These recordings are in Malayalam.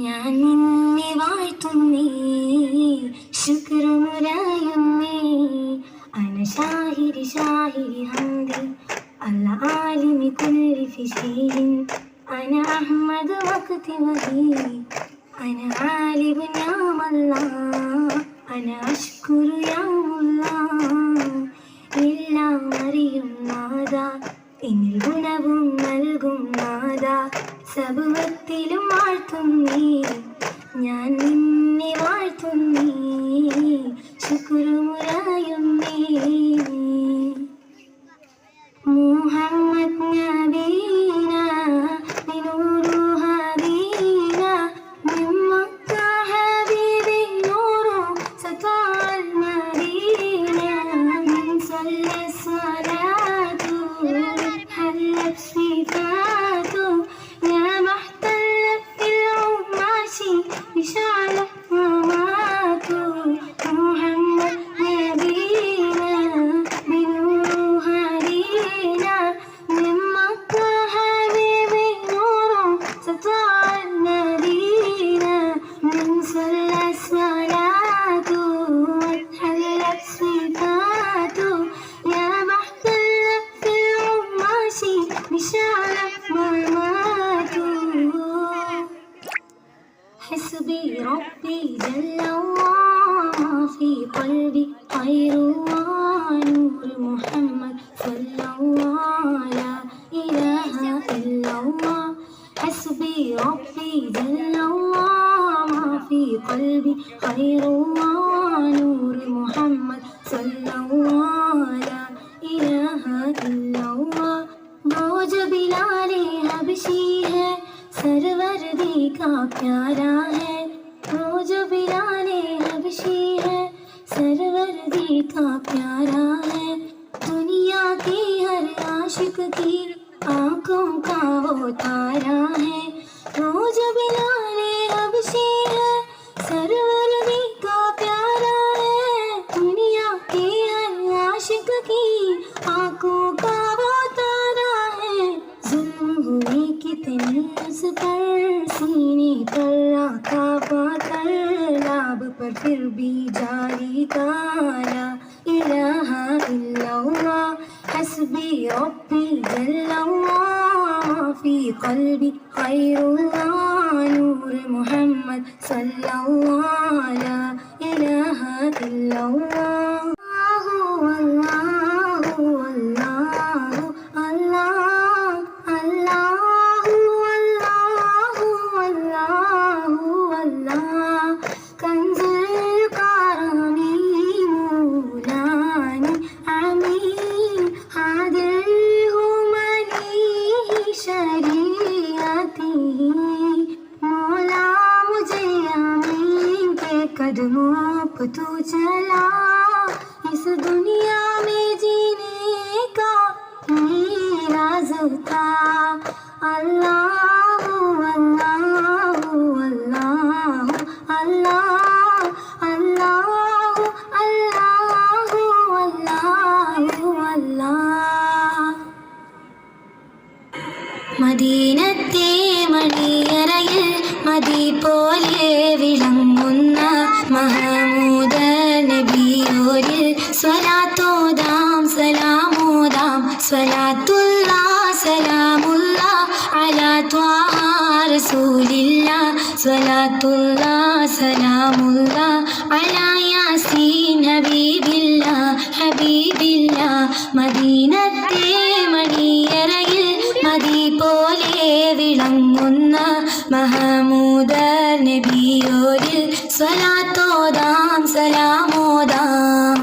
ഞാൻ നിന്നെ വാഴ്ത്തുന്നേ ശുക്രുമുരായുന്നേ അന ഷാഹിരി ഷാഹിരി ഹംദി അല്ല ആലിമി കുല്ലി ഫിശീൻ അന അഹ്മദ് വഖ്തി വഹി അന ആലിബ് യാമല്ലാ അന അഷ്കുറു യാമുല്ലാ എല്ലാം അറിയും നാദ എന്നിൽ ഗുണവും നൽകും നാദ സർവത്തിലും വാഴ്ത്തുന്നേ ഞാൻ നിന്നെ വാഴ്ത്തുന്നേ ശുക്രുമുരായുന്നേ മുഹമ്മദ് നബീന നൂറു ഹദീന മിൻ മക്ക ഹബീബി നൂറു സതാൽ മദീന മിൻ സല്ല സ്വലാത്തു ഹല്ലത് സിഫാത്തു യാ മഹ്തല്ല ഫിൽ ഉമാശി വിശാല മമാത്തു മുഹമ്മദ് നബീന ബിനൂറു ഹദീന മിൻ മക്ക ഹബീബി നൂറു സതാൽ മദീന മിൻ സല്ല സ്വലാത്തു ഹല്ലത് സിഫാത്തു യാ മഹ്തല്ല ഫിൽ ഉമാശി വിശാല മമാത്തു حسبي ربي جل الله في قلبي خير ونور محمد صلى الله لا إله إلا الله حسبي ربي جل الله في قلبي خير ونور محمد صلى الله لا إله إلا الله बोझ बिलाले हबशी है सरवर दी का प्यारा है बोझ बिलाले हबशी है सरवर दी का प्यारा है दुनिया की हर आशिक की आंखों का वो तारा है बोझ बिलाले हबशी है सरवर दी का प्यारा है दुनिया की हर आशिक की आंखों का वो तारा है जुल्म हुए कितने उस पर सीने पर आका पाकर लाभ पर फिर भी जारी ताला इलाहा इल्लल्लाह हस्बी रब्बी जल्लल्लाह फी क़ल्बी खैरुल्लाह नूर मुहम्मद सल्लल्लाह ला इलाहा इल्लल्लाह अल्लाहु अल्लाहु अल्लाह अल्लाहु अल्लाहु अल्लाहु अल्लाह कंजुल कारणी मौलानी अमीन हादिर हुमनी शरीयती मौला मुझे अमीन के कदमों पे तू चला इस दुनिया में जीने का मेरा ज़ुता अल्लाहु अल्लाहु अल्लाहु अल्लाह अल्लाहु अल्लाहु अल्लाहु अल्लाह മദീനത്തെ മണിയറയിൽ മദി പോലെ വിളങ്ങുന്ന മഹമൂദ നബിയോരിൽ സ്വലാത്തോദാം സലാമോദാം സ്വലാത്തുല്ലാ സലാമുല്ലാ അലാ ത്വാഹ റസൂലില്ലാ സ്വലാത്തുല്ലാ സലാമുല്ലാ അലാ യാസീൻ ഹബീബില്ലാ ഹബീബില്ലാ മദീനത്തെ മണിയറയിൽ മദി പോലെ വിളങ്ങുന്ന മഹമൂദ നബിയോരിൽ സ്വലാത്തോദാം സലാമോദാം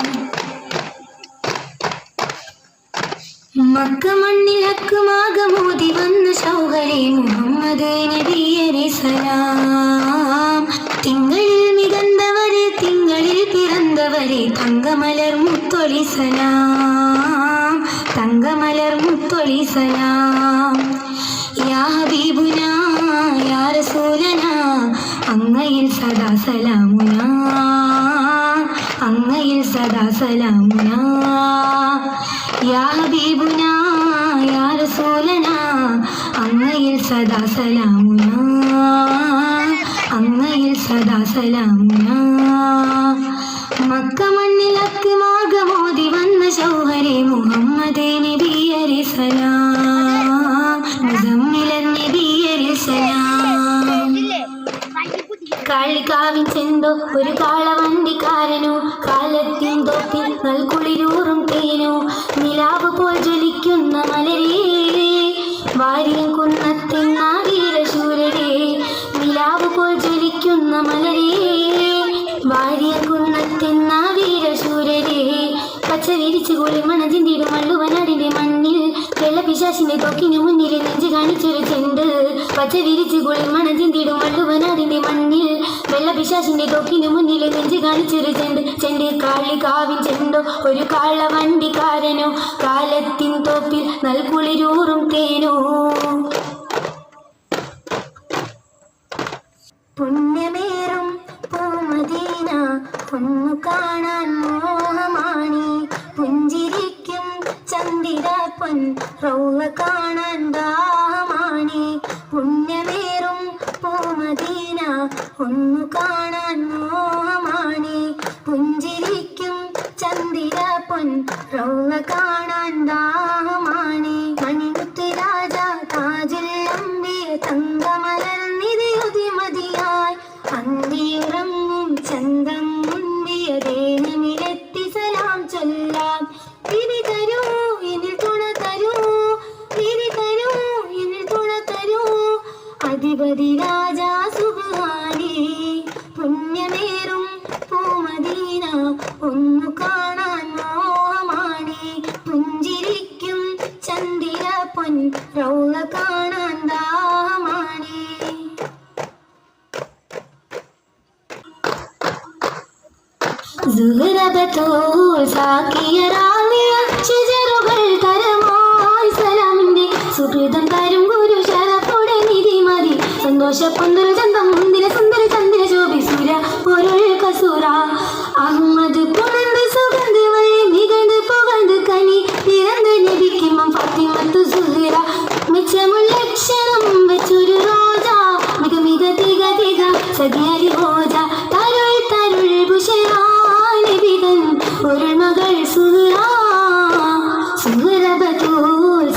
മക്ക മണ്ണിൽ ഹക്കുമാകമോതി വന്ന ശൗഹരെ മുഹമ്മദ് നബിയരെ സലാം തിങ്കളിൽ മികந்தവരെ തിങ്കളിൽ പിറന്നവരെ തങ്കമലർ മുത്തൊളി സലാം തങ്കമലർ മുത്തൊളി സലാം യാ ഹബീബുന യാ റസൂലന അങ്ങയിൽ സദാ സലാമുന അങ്ങയിൽ സദാ സലാമുന യാ ഹബീബുന യാ റസൂലന അങ്ങയിൽ അങ്ങയിൽ സദാ സലാമുന അങ്ങയിൽ സദാ സലാമുന മക്ക മണ്ണിലക്ക് മാർഗമോതി വന്ന ശൗഹരെ മുഹമ്മദേ നബിയരെ സലാം മുസമ്മിലർ നബിയരെ സലാം കാളികാവിൻ ചെന്തോ ഒരു കാളവണ്ടിക്കാരനോ കാലത്തിൻ തോപ്പിൽ നൽകുളിരൂറും തേനോ നിലാവ് പോൽ ജ്വലിക്കുന്ന മലരേ വാരിയം കുന്നത്തിനാവീരശൂരരേ നിലാവ് പോൽ ജ്വലിക്കുന്ന മലരേ വാരിയം കുന്നത്തിനാവീരശൂരരേ പച്ച വിരിച്ചു കുളിർ മണചിന്തിടും വള്ളുവനാടിന്റെ മണ്ണിൽ വെള്ളപ്പിശാശിന്റെ തൊക്കിന് മുന്നിൽ നെഞ്ച് കാണിച്ചൊരു ചെണ്ട് പച്ച വിരിച്ചു കുളിർ മണചിന്തിടും വള്ളുവനാടിന്റെ മണ്ണിൽ വെള്ളപ്പിശാശിന്റെ തൊക്കിന് മുന്നിൽ നെഞ്ച് കാണിച്ചൊരു ചെണ്ട് കാളികാവിൻ ചെണ്ടോ ഒരു കാളവണ്ടിക്കാരനോ കാലത്തിൻ തോപ്പിൽ നൽകുളിരൂറും തേനോ പുണ്യമേറും പൂമദീന ഒന്നു കാണാൻ മോഹമാണി പുഞ്ചിരിക്കും ചന്ദിര പൊൻ റൗള കാണാൻ ദാഹമാണി പുണ്യമേറും പൂമദീന ഒന്നു കാണാൻ മോഹമാണി പുഞ്ചിരിക്കും ചന്ദിര പൊൻ റൗള കാണാൻ ദാഹമാണി മണിമുത്ത് രാജ താജുൽ അംബിയ തങ്കമലർ നിധിയുതി മതിയായി അന്തിയുറങ്ങും ചന്തം മുന്തിയ ദേഹമിലെത്തി സലാം ചൊല്ലാം തിരി തരൂ എന്നിൽ തുണ തരൂ തിരി തരൂ എന്നിൽ തുണ തരൂ അധിപതി രാജാ സുബ്ഹാനി പുണ്യമേറും പൂമദീന ഒന്നു കാണാൻ മോഹമാണി പുഞ്ചിരിക്കും ചന്ദിര പൊൻ റൗള കാണാൻ ദാഹമാണി സുഹ്റബത്തൂൽ സാക്കിയറാളിയ ശിജറുകൾ തരമായി സലാമിന്റെ സുഹൃതം തരും ഗുരു ശരഫുടെ നിധി മതി സന്തോഷ പൊന്തൽ ചന്തം മുന്തിര സുന്ദര ചന്ദ്ര ശോഭി സുര പൊരുൾ കസുര അഹമ്മദ് പുണർന്ന് സുഗന്ധ വഴി നികழ்ந்து പുകഴ്ந்து കനി പിറந்த നബിക്കിമ്മം ഫാത്തിമത്തു സുഹ്റ മിച്ചമുള്ള ലക്ഷണം വെച്ചൊരു റോജ മിക മിക തിക തിക സഖിയരി റോജ തരുൾ തരുൾ ബുഷറാ നബിതൻ ഒരു മകൾ സുഹ്റ സുഹ്റബത്തൂൽ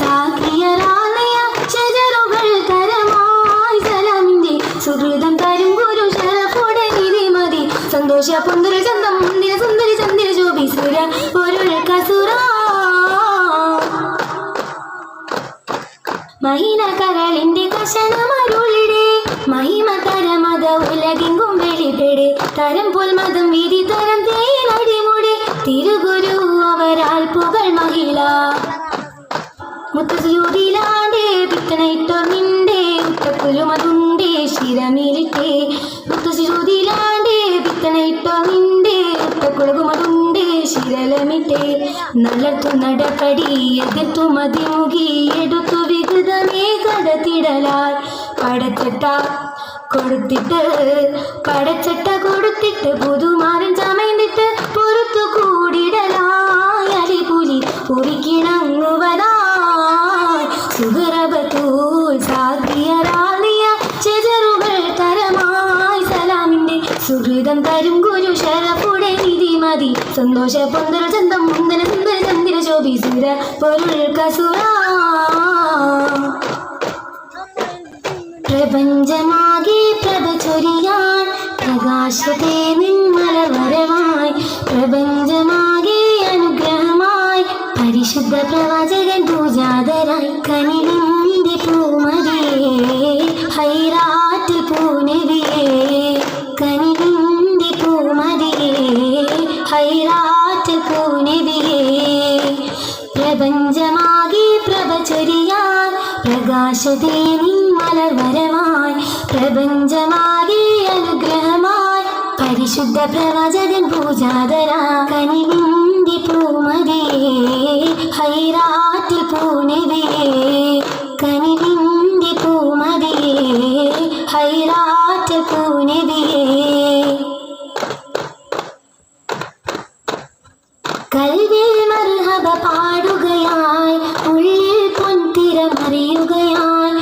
സാക്കിയറാളിയ ശജറുകൾ തരമായി സലാമിന്റെ സുഹൃതം തരും ഗുരു ശരഫുടെ നിധി മതി സന്തോഷ പൊന്തൽ ചന്തം മുന്തിര സുന്ദരി ചന്ദ്ര ശോഭി സുര പൊരുൾ കസുര മഹിന കരളിന്റെ കഷണമരുളിടെ മഹിമ തരമത ഉലകിങ്കും വെളിപ്പെടെ തരം പോൽ മതം വീതി തരം തേനടിമുടി തിരുഗുരു അവരാൽ പുകൾ മഹിള മുത്തുസൂടിലാണ്ടേ പിത്തനയിട്ടോ നിന്റെ ഉത്തക്കുലുമതുണ്ടേ ശിരമിലിട്ടേ മുത്തുസൂടിലാണ്ടേ പിത്തനയിട്ടോ നിന്റെ ഉത്തക്കുളുമതുണ്ടേ ശിരലമിട്ടേ നല്ലത്തു നടക്കടി എതിർത്തു മതിമുഖി എടുത്തു വികൃതമേ കടത്തിടലാൽ പടച്ചട്ട കൊടുത്തിട്ട് പുതുമാരൻ ചമയ്ന്നിട്ട് പുറത്തു കൂടിടലായി അലിപുലി പൊറിക്കിണങ്ങുവതായി സുഹ്റബത്തൂൽ സാക്കിയറാളിയ ശജറുകൾ തരമായി സലാമിന്റെ സുഹൃതം തരും ഗുരു ശരഫുടെ നിധി മതി സന്തോഷ പൊന്തൽ ചന്തം മുന്തല സുന്ദര ചന്ദ്ര ശോഭി സുര പൊരുൾ കസുര പ്രപഞ്ചമാകെ പ്രഭ ചൊരിയാൻ പ്രകാശത്തെ നിന്മലർ വരവായി പ്രപഞ്ചമാകെ അനുഗ്രഹമായി പരിശുദ്ധ പ്രവാചകൻ പൂജാതരായി കനിവിന്റെ പൂമതിയേ ഹൈറാറ്റിൽ പൂനബിയേ കനിവിന്റെ പൂമതിയേ ഹൈറാറ്റിൽ പൂനബിയേ പ്രപഞ്ചമാകെ പ്രഭ ചൊരിയാൻ പ്രകാശത്തെ നിന്മലർ വരവായി പ്രപഞ്ചമാകെ അനുഗ്രഹമായി പരിശുദ്ധ പ്രവാചകൻ പൂജാതരാ കനിവിന്റെ പൂമതിയേ ഹൈറാറ്റിൽ പൂനബിയേ കനിവിന്റെ പൂമതിയേ ഹൈറാറ്റിൽ പൂനബിയേ കൽവിൽ മർഹബ പാടുകയായി ഉള്ളിൽ പൊൻതിര മറിയുകയായി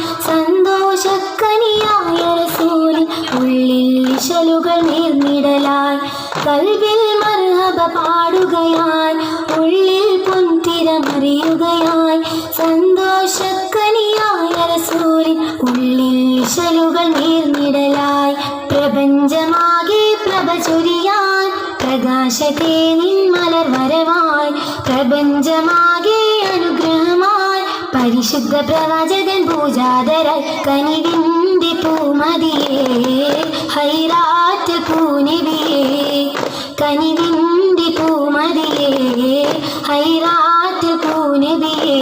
റസൂലിൻ ഉള്ളിൽ ശലുകൾ നേർന്നിടലായി പ്രപഞ്ചമാകെ പ്രഭ ചൊരിയാൻ പ്രകാശത്തെ നിൻ മലർ വരവായി പ്രപഞ്ചമാകെ അനുഗ്രഹമായി പരിശുദ്ധ പ്രവാചകൻ പൂജാതരായി കനിവിൻ്റെ പൂമതിയേ ഹൈറാറ്റ് പൂനബിയേ കനിവിൻ്റെ പൂമതിയേ ഹൈറാറ്റ് പൂനബിയേ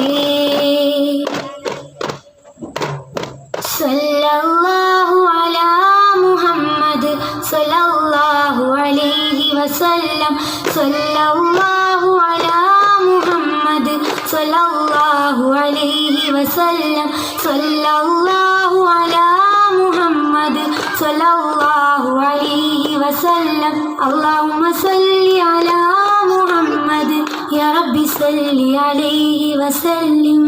സല്ലല്ലാഹു അലാ മുഹമ്മദ് സല്ലല്ലാഹു അലൈഹി വസല്ലം സല്ലല്ലാഹു അലാ മുഹമ്മദ് സല്ലല്ലാഹു അലൈഹി വസല്ലം സല്ലല്ലാഹു അലാ മുഹമ്മദ് സല്ലല്ലാഹു അലൈഹി വസല്ലം അല്ലാഹുമ്മ സല്ലി അലാ മുഹമ്മദ് യാ റബ്ബി സല്ലി അലൈഹി വസല്ലം